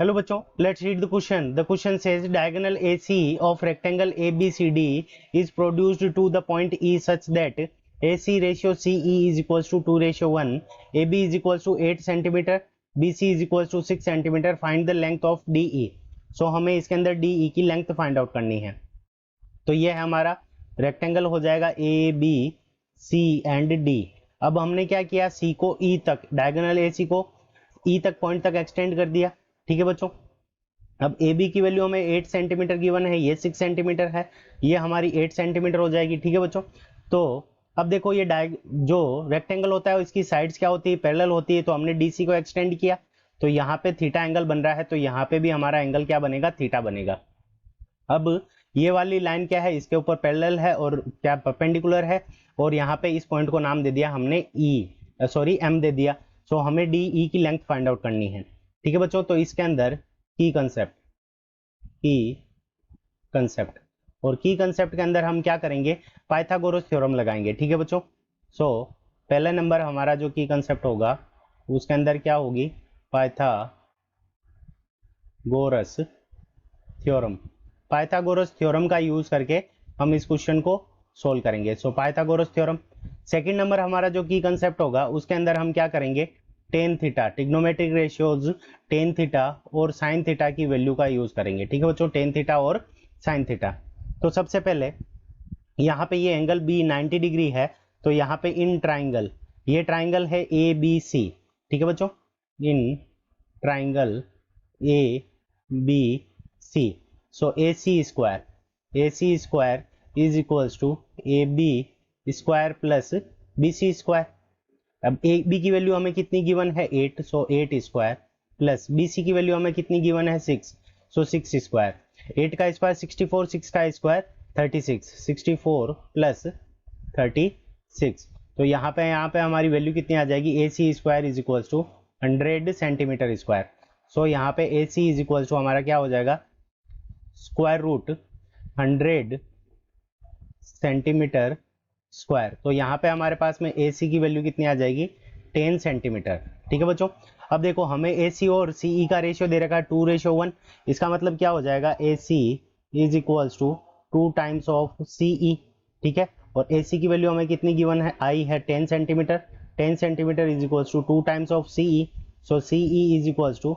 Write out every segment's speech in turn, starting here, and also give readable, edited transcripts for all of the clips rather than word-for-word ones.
Hello बच्चों, let's read the question. The question says diagonal AC of rectangle ABCD is produced to the point E such that AC ratio CE is equals to 2:1, AB is equals to 8 cm, BC is equals to 6 cm. Find the length of DE. सो हमें इसके अंदर DE की length find out करनी है. तो ये है हमारा रेक्टेंगल हो जाएगा AB C एंड D. अब हमने क्या किया, C को E तक, डायगोनल AC को E तक पॉइंट तक एक्सटेंड कर दिया. ठीक है बच्चों. अब ए बी की वैल्यू हमें 8 सेंटीमीटर गिवन है, ये 6 सेंटीमीटर है, ये हमारी 8 सेंटीमीटर हो जाएगी. ठीक है बच्चों. तो अब देखो ये जो रेक्टेंगल होता है इसकी साइड्स क्या होती है, पैरेलल होती है. तो हमने डीसी को एक्सटेंड किया तो यहाँ पे थीटा एंगल बन रहा है, तो यहाँ पे भी हमारा एंगल क्या बनेगा, थीटा बनेगा. अब ये वाली लाइन क्या है, इसके ऊपर पैरेलल है और क्या परपेंडिकुलर है, और यहाँ पे इस पॉइंट को नाम दे दिया हमने एम दे दिया. सो हमें डी ई की लेंथ फाइंड आउट करनी है. ठीक है बच्चों. तो इसके अंदर की कंसेप्ट के अंदर हम क्या करेंगे, पाइथागोरस थ्योरम लगाएंगे. ठीक है बच्चों. सो पहला नंबर हमारा जो की कंसेप्ट होगा उसके अंदर क्या होगी, पाइथागोरस थ्योरम का यूज करके हम इस क्वेश्चन को सोल्व करेंगे. सो पाइथागोरस थ्योरम. सेकंड नंबर हमारा जो की कंसेप्ट होगा उसके अंदर हम क्या करेंगे, tan theta, trigonometric ratios tan theta और साइन थीटा की वैल्यू का यूज करेंगे. ठीक है बच्चों, टेन थीटा और साइन थीटा. तो सबसे पहले यहाँ पे ये एंगल बी 90 डिग्री है, तो यहाँ पे इन ट्राइंगल, ये ट्राइंगल है ए बी सी. ठीक है बच्चों, in triangle A B C. So A C square is equals to A B square plus B C square. अब ए बी की वैल्यू हमें कितनी गिवन है, 8. सो 8 स्क्वायर प्लस बी सी की वैल्यू हमें कितनी गिवन है, 6. सो 6 स्क्वायर. 8 का स्क्वायर 64, 6 का स्क्वायर 36, 64 प्लस 36. तो यहाँ पे हमारी वैल्यू कितनी आ जाएगी, A C square is equals to 100 centimetre square. So यहाँ पे A C is equals to हमारा क्या हो जाएगा, स्क्वायर रूट 100 सेंटीमीटर स्क्वायर. तो यहाँ पे हमारे पास में ए सी की वैल्यू कितनी आ जाएगी, 10 सेंटीमीटर. ठीक है बच्चों. अब देखो हमें ए सी और सीई का रेशियो दे रखा है 2:1. इसका मतलब क्या हो जाएगा, A C is equals to 2 times of CE. ठीक है. और ए सी की वैल्यू हमें कितनी गिवन है, आई है 10 centimetre. 10 centimetre is equals to 2 times of CE. So CE is equals to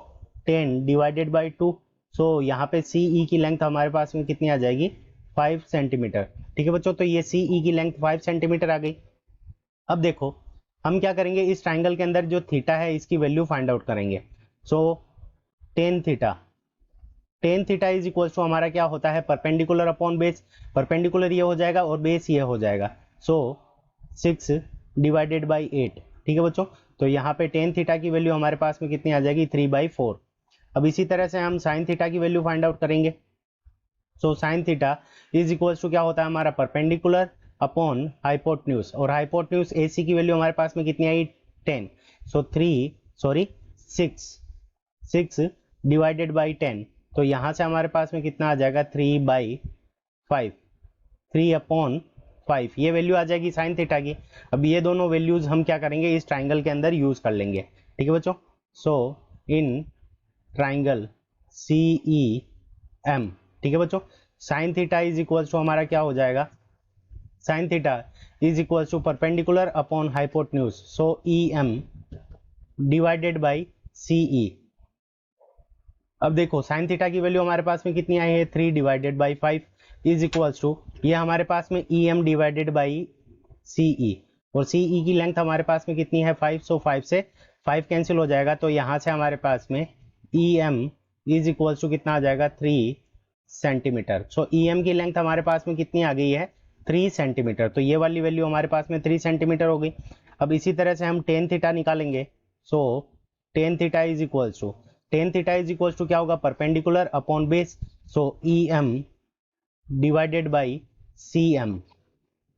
10 divided by 2. So यहाँ पे सीई की लेंथ हमारे पास में कितनी आ जाएगी, 5 सेंटीमीटर. ठीक है बच्चों. तो ये सीई की लेंथ 5 सेंटीमीटर आ गई. अब देखो हम क्या करेंगे, इस ट्राइंगल के अंदर जो थीटा है इसकी वैल्यू फाइंड आउट करेंगे. So tan theta is equal to हमारा क्या होता है, परपेंडिकुलर अपॉन बेस. परपेंडिकुलर ये हो जाएगा और बेस ये हो जाएगा. सो 6 डिवाइडेड बाई 8. ठीक है बच्चों. तो यहाँ पे टेन थीटा की वैल्यू हमारे पास में कितनी आ जाएगी, 3/4. अब इसी तरह से हम साइन थीटा की वैल्यू फाइंड आउट करेंगे. So sine theta is equals to क्या होता है हमारा, परपेंडिकुलर अपॉन हाइपोटेन्यूज. और हाइपोटेन्यूज AC की वैल्यू हमारे पास में कितनी आई, 10. सो 6 डिवाइडेड बाई 10. तो यहाँ से हमारे पास में कितना आ जाएगा, 3/5, 3/5. ये वैल्यू आ जाएगी साइन थीटा की. अब ये दोनों वैल्यूज हम क्या करेंगे, इस ट्राइंगल के अंदर यूज कर लेंगे. ठीक है बच्चों. So in triangle CEM. ठीक है बच्चों. Sine theta is equals to हमारा क्या हो जाएगा, sine theta is equals to perpendicular upon hypotenuse. So EM divided by CE. अब देखो साइन थीटा की वैल्यू हमारे पास में कितनी आई है, 3 divided by 5 is equals to, ये हमारे पास में EM डिवाइडेड बाई CE. और CE की लेंथ हमारे पास में कितनी है, 5. सो 5 से 5 कैंसिल हो जाएगा. तो यहाँ से हमारे पास में EM इज इक्वल्स टू कितना आ जाएगा, 3 सेंटीमीटर. सो EM की लेंथ हमारे पास में कितनी आ गई है, 3 सेंटीमीटर. तो ये वाली वैल्यू हमारे पास में 3 सेंटीमीटर हो गई. अब इसी तरह से हम टेन थीटा निकालेंगे. So tan theta is equals to क्या होगा, perpendicular upon base. So EM divided by CM.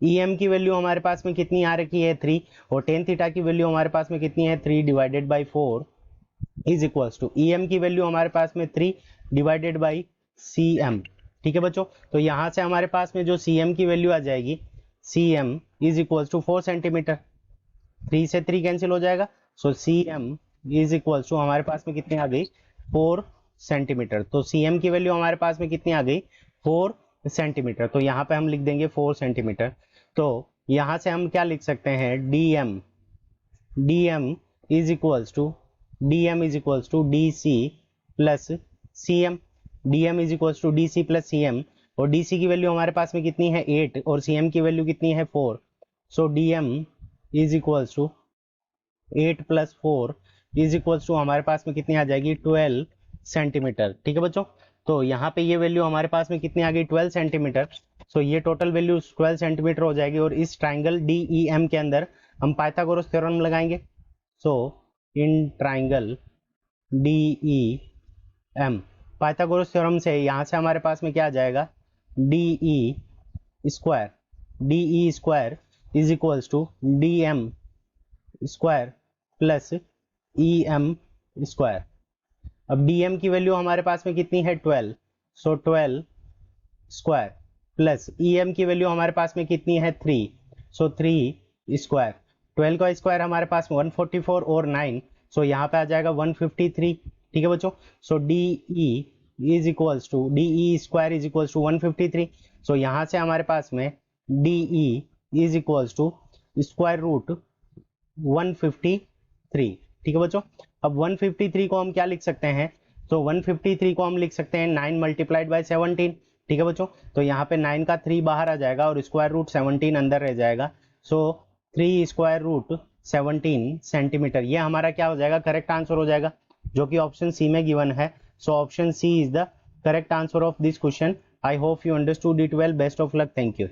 EM की वैल्यू हमारे पास में कितनी आ रखी है, 3. और टेन थीटा की वैल्यू हमारे पास में कितनी है, 3 divided by 4 is equals to, EM की वैल्यू हमारे पास में 3 डिवाइडेड बाई CM. ठीक है बच्चों. तो यहाँ से हमारे पास में जो CM की वैल्यू आ जाएगी, CM is equals to 4 centimetre. 3 से 3 कैंसिल हो जाएगा. So CM is equals to हमारे पास में कितनी आ गई, 4 सेंटीमीटर। तो cm की वैल्यू हमारे पास में कितनी आ गई 4 सेंटीमीटर। तो यहाँ पे हम लिख देंगे 4 सेंटीमीटर। तो यहाँ से हम क्या लिख सकते हैं dm is equals to dc plus cm। dm is equals to dc plus cm, और dc की वैल्यू हमारे पास में कितनी है 8 और cm की वैल्यू कितनी है 4। So dm is equals to 8 plus 4 is equals to हमारे पास में कितनी आ जाएगी 12 सेंटीमीटर। ठीक है बच्चों, तो यहाँ पे ये वैल्यू हमारे पास में कितनी आ गई 12 सेंटीमीटर। सो ये टोटल वैल्यू 12 सेंटीमीटर हो जाएगी, और इस ट्राइंगल DEM के अंदर हम पाइथागोरस थ्योरम लगाएंगे। So in triangle DEM Pythagoras theorem से यहाँ से हमारे पास में क्या आ जाएगा DE square is equals to DM square plus EM square. अब DM की वैल्यू हमारे पास में कितनी है 12, सो 12 स्क्वायर प्लस EM की वैल्यू हमारे पास में कितनी है 3, सो 3 स्क्वायर। 12 का स्क्वायर हमारे पास में 144 और 9, सो यहाँ पे आ जाएगा 153। ठीक है बच्चों, so DE square is equals to 153। So यहाँ से हमारे पास में DE is equals to square root 153। ठीक है बच्चों, अब 153 को हम क्या लिख सकते हैं, तो 153 को हम लिख सकते हैं 9 मल्टीप्लाइड बाय 17। ठीक है बच्चों, तो यहाँ पे 9 का 3 बाहर आ जाएगा और स्क्वायर रूट 17 अंदर रह जाएगा। सो 3 स्क्वायर रूट 17 सेंटीमीटर, ये हमारा क्या हो जाएगा करेक्ट आंसर हो जाएगा, जो कि ऑप्शन सी में गिवन है। So option C is the correct answer of this question. I hope you understood it well. Best of luck. Thank you.